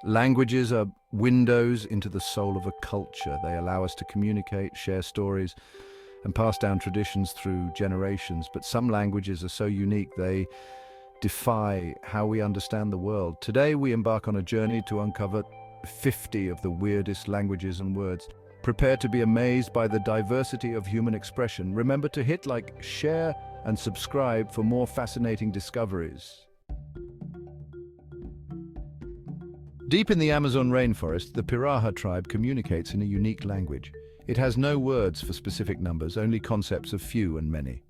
Languages are windows into the soul of a culture. They allow us to communicate, share stories, and pass down traditions through generations. But some languages are so unique they defy how we understand the world. Today we embark on a journey to uncover 50 of the weirdest languages and words. Prepare to be amazed by the diversity of human expression. Remember to hit like, share, and subscribe for more fascinating discoveries. Deep in the Amazon rainforest, the Piraha tribe communicates in a unique language. It has no words for specific numbers, only concepts of few and many.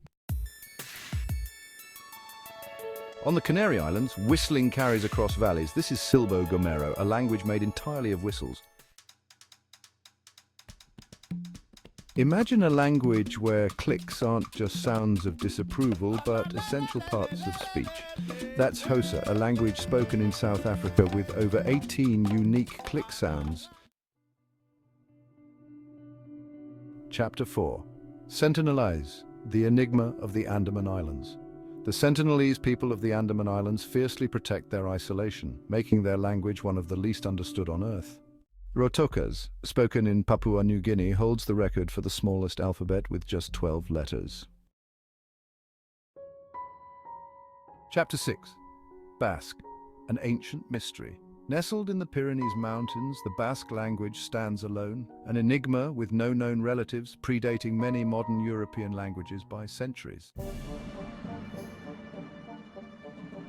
On the Canary Islands, whistling carries across valleys. This is Silbo Gomero, a language made entirely of whistles. Imagine a language where clicks aren't just sounds of disapproval, but essential parts of speech. That's Xhosa, a language spoken in South Africa with over 18 unique click sounds. Chapter 4. Sentinelese, the enigma of the Andaman Islands. The Sentinelese people of the Andaman Islands fiercely protect their isolation, making their language one of the least understood on Earth. Rotokas, spoken in Papua New Guinea, holds the record for the smallest alphabet with just 12 letters. Chapter 6. Basque, an ancient mystery. Nestled in the Pyrenees Mountains, the Basque language stands alone, an enigma with no known relatives, predating many modern European languages by centuries.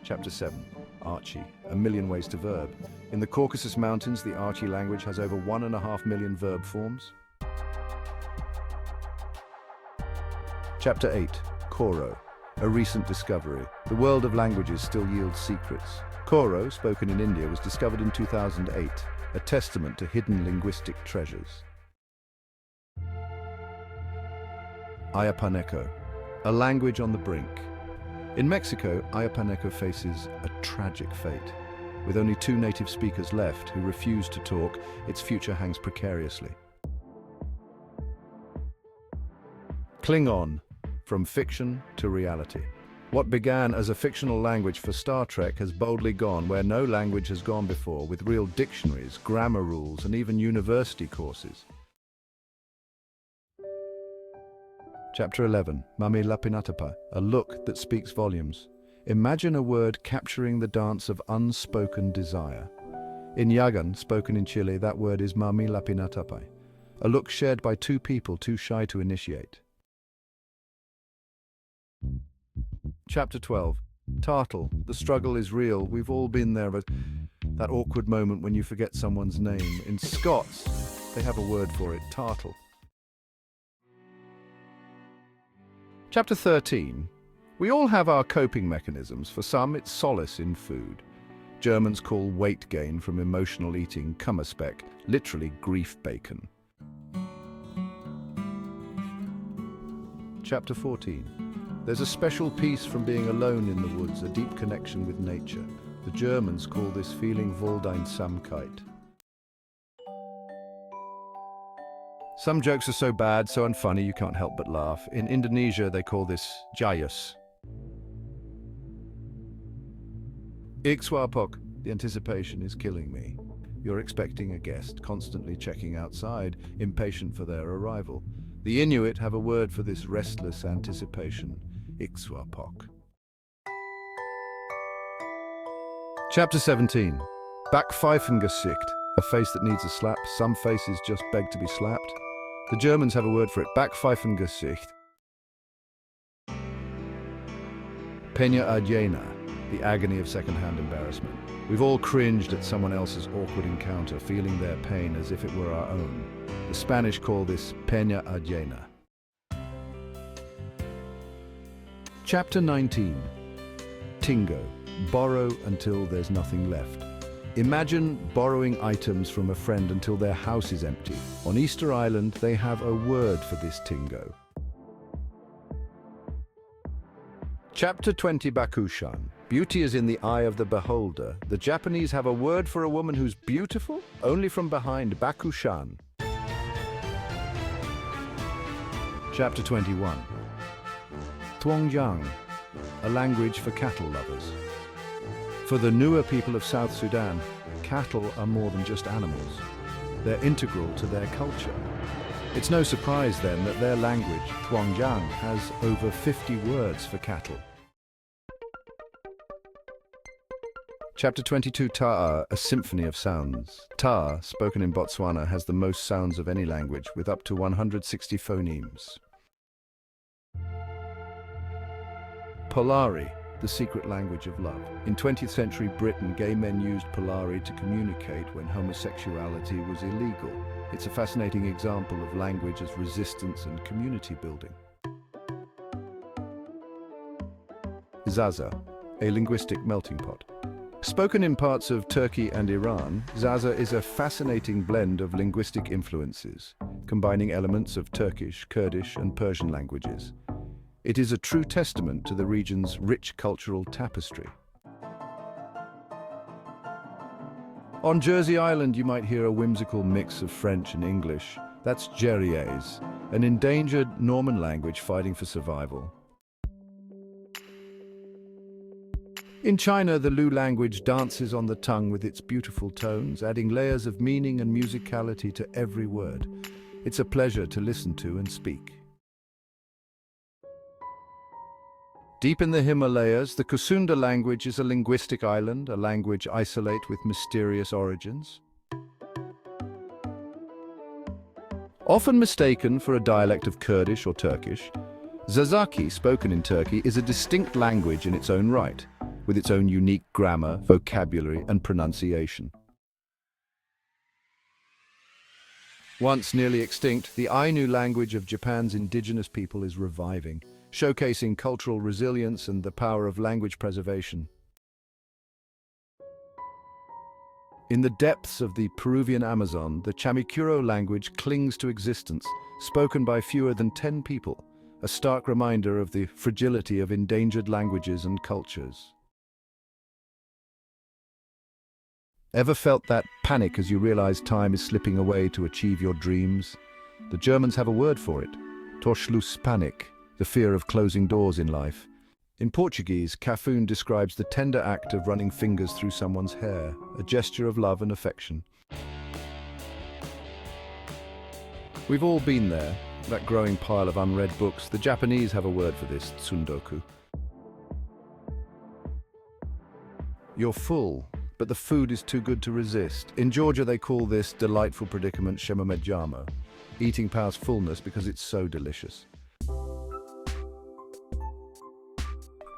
Chapter 7. Archi, a million ways to verb. In the Caucasus Mountains, the Archi language has over 1.5 million verb forms. Chapter 8. Koro, a recent discovery. The world of languages still yields secrets. Koro, spoken in India, was discovered in 2008, a testament to hidden linguistic treasures. Ayapaneco, a language on the brink. In Mexico, Ayapaneco faces a tragic fate. With only 2 native speakers left who refuse to talk, its future hangs precariously. Klingon, from fiction to reality. What began as a fictional language for Star Trek has boldly gone where no language has gone before, with real dictionaries, grammar rules, and even university courses. Chapter 11. Mami Lapinatapa, a look that speaks volumes. Imagine a word capturing the dance of unspoken desire. In Yagan, spoken in Chile, that word is Mami Lapinatapa, a look shared by 2 people too shy to initiate. Chapter 12. Tartle, the struggle is real. We've all been there, but that awkward moment when you forget someone's name. In Scots, they have a word for it, tartle. Chapter 13. We all have our coping mechanisms. For some, it's solace in food. Germans call weight gain from emotional eating kummerspeck, literally grief bacon. Chapter 14. There's a special peace from being alone in the woods, a deep connection with nature. The Germans call this feeling Wohleinsamkeit. Some jokes are so bad, so unfunny, you can't help but laugh. In Indonesia, they call this jayus. Ikswapok, the anticipation is killing me. You're expecting a guest, constantly checking outside, impatient for their arrival. The Inuit have a word for this restless anticipation, Ikswapok. Chapter 17. Backpfeifengesicht, a face that needs a slap. Some faces just beg to be slapped. The Germans have a word for it, Backpfeifengesicht. Pena ajena, the agony of second-hand embarrassment. We've all cringed at someone else's awkward encounter, feeling their pain as if it were our own. The Spanish call this pena ajena. Chapter 19. Tingo, borrow until there's nothing left. Imagine borrowing items from a friend until their house is empty. On Easter Island, they have a word for this tingo. Chapter 20. Bakushan. Beauty is in the eye of the beholder. The Japanese have a word for a woman who's beautiful, only from behind, Bakushan. Chapter 21. Tuongjiang, a language for cattle lovers. For the Nuer people of South Sudan, cattle are more than just animals. They're integral to their culture. It's no surprise then that their language, Huangjiang, has over 50 words for cattle. Chapter 22, Ta'a, a symphony of sounds. Ta'a, spoken in Botswana, has the most sounds of any language, with up to 160 phonemes. Polari, the secret language of love. In 20th century Britain, gay men used Polari to communicate when homosexuality was illegal. It's a fascinating example of language as resistance and community building. Zaza, a linguistic melting pot. Spoken in parts of Turkey and Iran, Zaza is a fascinating blend of linguistic influences, combining elements of Turkish, Kurdish, and Persian languages. It is a true testament to the region's rich cultural tapestry. On Jersey Island, you might hear a whimsical mix of French and English. That's Jerryese, an endangered Norman language fighting for survival. In China, the Lu language dances on the tongue with its beautiful tones, adding layers of meaning and musicality to every word. It's a pleasure to listen to and speak. Deep in the Himalayas, the Kusunda language is a linguistic island, a language isolate with mysterious origins. Often mistaken for a dialect of Kurdish or Turkish, Zazaki, spoken in Turkey, is a distinct language in its own right, with its own unique grammar, vocabulary, and pronunciation. Once nearly extinct, the Ainu language of Japan's indigenous people is reviving, showcasing cultural resilience and the power of language preservation. In the depths of the Peruvian Amazon, the Chamicuro language clings to existence, spoken by fewer than 10 people, a stark reminder of the fragility of endangered languages and cultures. Ever felt that panic as you realize time is slipping away to achieve your dreams? The Germans have a word for it, Torschlusspanik, the fear of closing doors in life. In Portuguese, Cafun describes the tender act of running fingers through someone's hair, a gesture of love and affection. We've all been there, that growing pile of unread books. The Japanese have a word for this, tsundoku. You're full, but the food is too good to resist. In Georgia, they call this delightful predicament shemamejamo, eating past fullness because it's so delicious.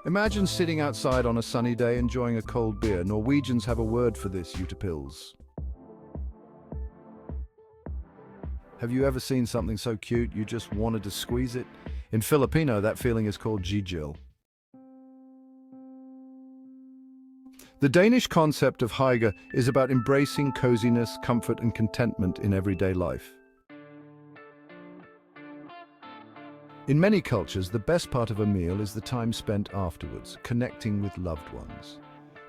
Imagine sitting outside on a sunny day enjoying a cold beer. Norwegians have a word for this, utepils. Have you ever seen something so cute you just wanted to squeeze it? In Filipino, that feeling is called gigil. The Danish concept of hygge is about embracing coziness, comfort, and contentment in everyday life. In many cultures, the best part of a meal is the time spent afterwards, connecting with loved ones.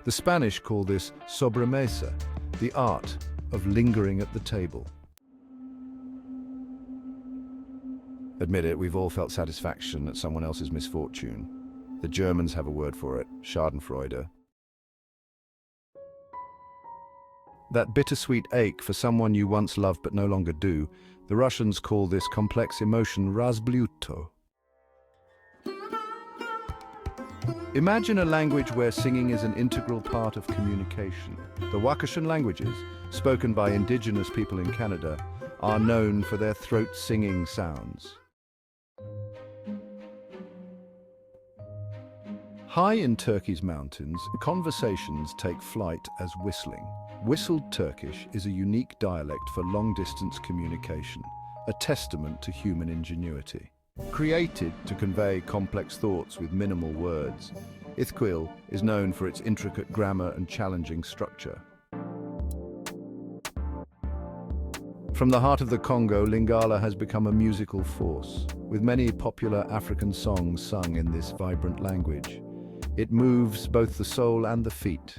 The Spanish call this sobremesa, the art of lingering at the table. Admit it, we've all felt satisfaction at someone else's misfortune. The Germans have a word for it, Schadenfreude. That bittersweet ache for someone you once loved but no longer do. The Russians call this complex emotion razblyuto. Imagine a language where singing is an integral part of communication. The Wakashan languages, spoken by indigenous people in Canada, are known for their throat-singing sounds. High in Turkey's mountains, conversations take flight as whistling. Whistled Turkish is a unique dialect for long-distance communication, a testament to human ingenuity. Created to convey complex thoughts with minimal words, Ithquil is known for its intricate grammar and challenging structure. From the heart of the Congo, Lingala has become a musical force, with many popular African songs sung in this vibrant language. It moves both the soul and the feet.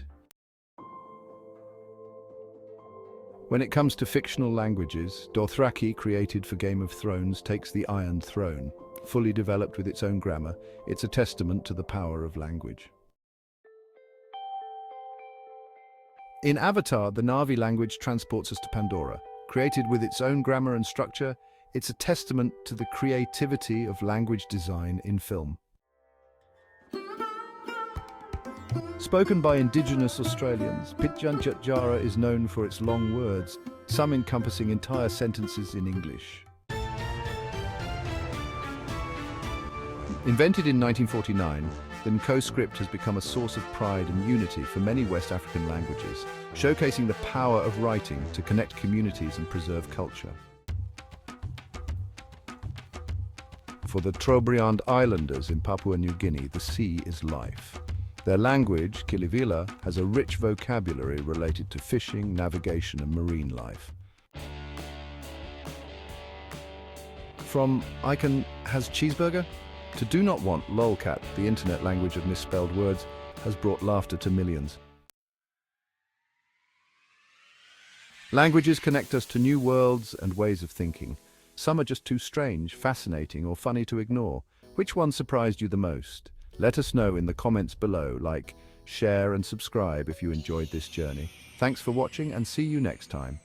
When it comes to fictional languages, Dothraki, created for Game of Thrones, takes the Iron Throne. Fully developed with its own grammar, it's a testament to the power of language. In Avatar, the Na'vi language transports us to Pandora. Created with its own grammar and structure, it's a testament to the creativity of language design in film. Spoken by Indigenous Australians, Pitjantjatjara is known for its long words, some encompassing entire sentences in English. Invented in 1949, the Nko script has become a source of pride and unity for many West African languages, showcasing the power of writing to connect communities and preserve culture. For the Trobriand Islanders in Papua New Guinea, the sea is life. Their language, Kilivila, has a rich vocabulary related to fishing, navigation and marine life. From I can has cheeseburger to do not want lolcat, the internet language of misspelled words, has brought laughter to millions. Languages connect us to new worlds and ways of thinking. Some are just too strange, fascinating or funny to ignore. Which one surprised you the most? Let us know in the comments below. Like, share and subscribe if you enjoyed this journey. Thanks for watching and see you next time.